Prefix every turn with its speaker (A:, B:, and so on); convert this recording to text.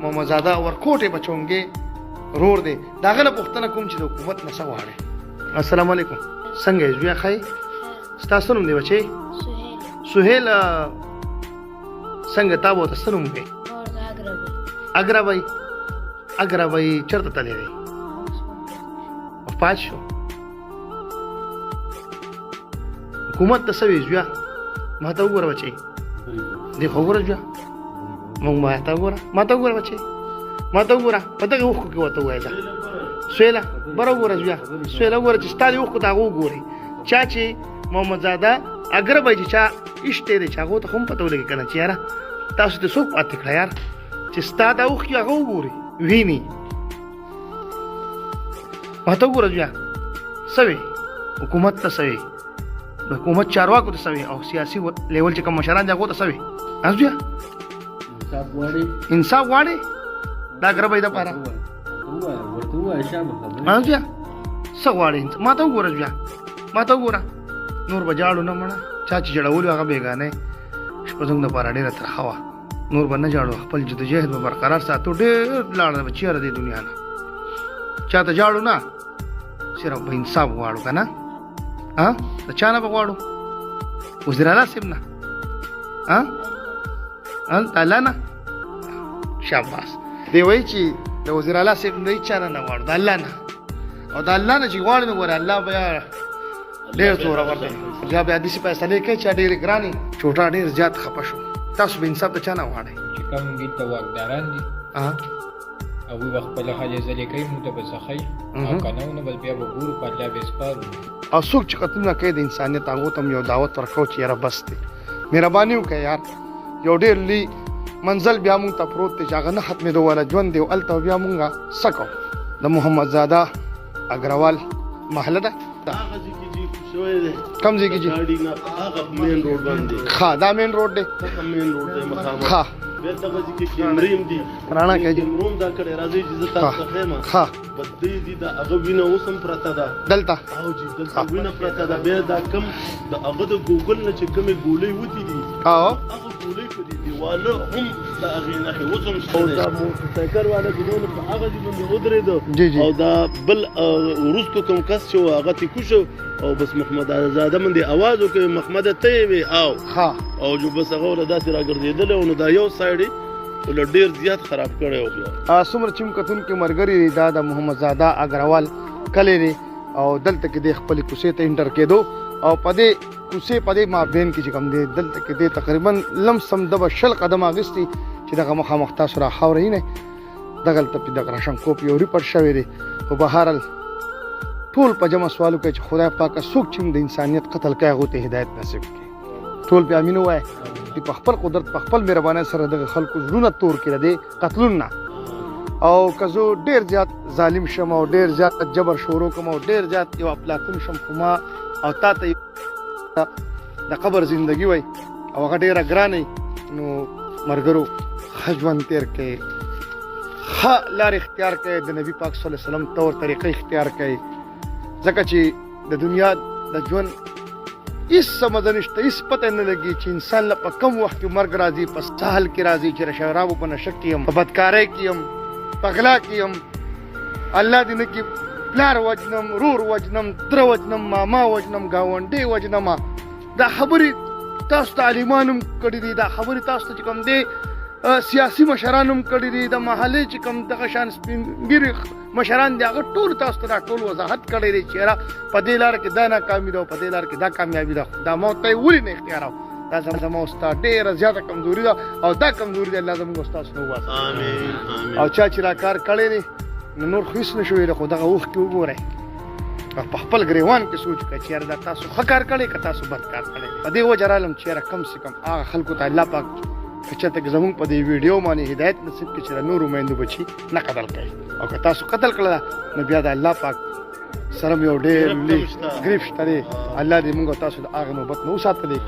A: محمد زاده ورکوټې بچونګې رور دی دا غله پښتنه کوم چې د حکومت نه سواړي. السلام علیکم څنګه یې زویا خای ستاسو نوم دی بچي سهیل څنګه تاسو ته سنوم دی اګرابای چرته تللی دی پات شو حکومت ته سوي زویا ما ته وګوره بچي دی خو وګوره زویا مونږ ما ته وګوره بچي ما ته وګوره په دغه وخت کې وته وایي سویلا بر وګوره زویا سویلا وګوره چې ستاسو وخت ته وګوري چا چې محمد زاده اګرابای چې چا اشته دی چې هغه ته هم پته ولګي کنه چې یاره تاسو ته څوک پاتې کړه یار چې ستاسو وخت کې هغه وګوري ویني ما ته وګوره زویا سوي حکومت ته سوي د حکومت چارواکو ته سوي او سیاسي لیول چې کوم مشران دي هغه ته سوي ازویا انصاف غواړي دا اګرابای د پاره ازویا څه غواړي ما ته وګوره زویا ما ته وګوره نور بجاړو نه مړه چا چې جوړول هغه بیگانه شپه زنګ د پاره ډیره تر خوا نور باندې جاړو خپل جدوجہد به برقرار ساتو ډیر لاړه بچیره د دنیا نه چاته جاړو نه صرف به انصاف غواړو کنه ها د چانه بغواړو وزیر اعلی صاحب نه ها الله نه شاباس دی وای چې د وزیر اعلی صاحب نه چانه نه غواړو د الله نه او د الله نه چې غواړو نو ګوره الله بیا ډیر زور ورته بیا بیا دې فیصله کوي چې ډیر ګرانی چوټا ډیر زیات خپه شو تاسو به انصاف ته چانه غواړئ
B: چې کوم دي ته واکداران دي او وی وخت په لحاظه ځلې کوي موږ به سخی او قانون بل بیا به ګورو په لا به سپار
A: او څوک چې قتلونه کوي د انسانیت هغه ته یو دعوت ورکو چې یاره بس دی مهرباني وکړئ یار یو ډېر لوی منزل بیا موږ ته پروت دی چې هغه نه ختمېدو والا ژوند دی او هلته بیا موږ څه کوو د محمد زاده اګروال محله ده کم ځای کې جی ښه دا مین روډ دی ښه
C: کیمریم دي
A: رانا کې
C: کیمروم دا کړه راځي چې تاسو ته خیمه
A: ها
C: بدې دي دا هغه وینه اوسم پرته ده
A: دلته
C: او چې دلته وینه پرته ده به دا کم د هغه د ګوګل نه چې کومه ګولې وتی دي
A: او
C: هغه ګولې په دې دیواله هم دا هغه نه اوسم او دا موټر سایکل والا ګډول په هغه دي باندې ودرېد او دا بل ورستو کوم کس چې هغه تی کوشو او بس محمد زاده من دی आवाज وکي محمد ته وی او
A: ها
C: او جو بس هغه ول داسې راګرځیدل او نو دا یو سایډي ول ډیر زیات خراب کړي او بیا
A: څومره چمکتون کې مرګري دا د محمد زاده اګروال کلی دی او دلته کې د خپل کوڅې ته انټر کېدو او پدې کوڅې پدې مابین کې چې کوم دی دلته کې د تقریبا لمسم د شل قدم اغستی چې دغه مخامخ تاسو را خاورې نه دغه ته په دغه راشن کوپ یو ریپورت شوی دی په بهارل ټول په جمع سوالو کوي چې خدای پاک څوک چې د انسانیت قتل کوي هغه ته هدایت نصیب کړي ټول په امینو وای چې په خپل قدرت په خپل مهرباني سره د خلکو زړونه تور کړي دي قتلونه او کزو ډیر زیات ظالم شم او ډیر زیات جبر شروع کوم او ډیر زیات یو افلاطون شم کوما او تا ته د قبر زندگی وای او هغه ډیره ګرانه نو مرګرو خجوان تیر کې ها لار اختیار کړي د نبی پاک صلی الله علیه وسلم تور طریقې اختیار کړي ځکه چې د دنیا د ژوند هیڅ سمجھ نشته هیڅ پته نه لګي چې انسان له په کم وخت کې مرګ راځي په سهل کې راځي چې شرابو په نشه کې هم په بدکارۍ کې هم په غلا کې هم الله دې نه کې پلار وجنم رور وجنم در وجنم ماما وجنم گاونډي وجنم دا خبرې تاسو تعلیمانم کړي دي دا خبرې تاسو ته کوم دي سیاسي مشرانم کړي دي د محلي چې کوم دغه شان سپینګری مشران دي هغه ټول تاسو ته ټول وضاحت کړي دي چې را په دې لار کې دا ناکامي ده په دې لار کې دا کامیابی ده دا موت ته ولې نه اختیار دا زموږ استاد ډېر زیاته کمزوري ده او دا کمزوري ده الله زموږ استاد نو واسه
C: امين
A: او چا چې را کار کړي دي نور خو هیڅ نشوي خو دغه وخت کې وګورئ په خپل ګریوان کې سوچ کړئ چې دا تاسو ښه کار کړی که تاسو بد کار کړی په دې وجه رالم چې کم سے کم هغه خلکو ته الله پاک چاته زموږ په دې ویډیو باندې هدایت نصیب کړي چې نورو میندو بچي نه قتل کړي او که تاسو قتل کړل نو بیا د الله پاک سره یو ډېر ګریف شته دی الله دې موږ تاسو د هغه نوبت نه وساتلی